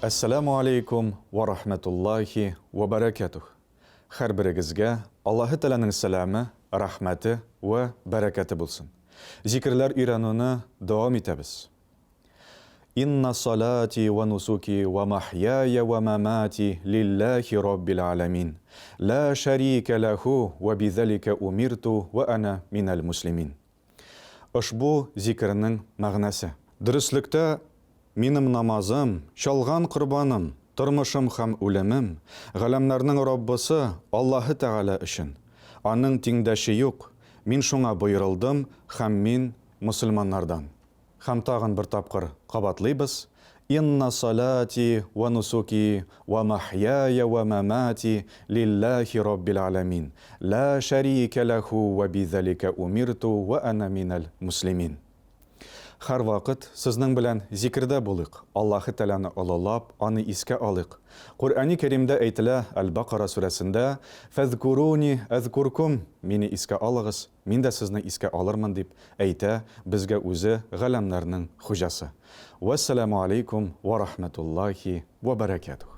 Ассаламу алейкум ва рахматуллахи ва баракатух. Һәр берегезгә Аллаһы Тәгаләнең сәламе, рахмәте ва баракаты булсын. Зикрләр өйрәнүне дәвам итәбез. Инна салати ва нусуки ва махьяя ва мамати лиллахи раббил аламин. Ла шарика лаху ва бидзалика умирту ва ана минал муслимин. Ошбу зикрның мәгънәсе. Дөреслектә минем намазым, чалган корбаным, тормышым һәм үлемем галәмнәрнең Раббысы Аллаһы Тәгалә өчен. Аның тиңдәше юк. Мин шуңа боерылдым һәм мин мусульманнардан. Һәм тагын бер тапкыр кабатлыйбыз. Инна салати ва нусуки ва махьяя ва мамати лиллахи раббил аламин. Ла шарика лаху ва бидзалика умирту ва ана минал муслимин. Һәр вакыт сезнең белән зикрдә булыйк. Аллаһы Тәгаләне олылап, аны искә алыйк. Куръани Кәримдә әйтелә, Әл-Бақара сүрәсендә: "Фазкуруни азкуркум", мине искә алыгыз, мин дә сезне искә алырмын дип әйтә безгә үзе галәмнәрнең хуҗасы. Вассаламу алейкум ва рахматуллахи ва баракатух.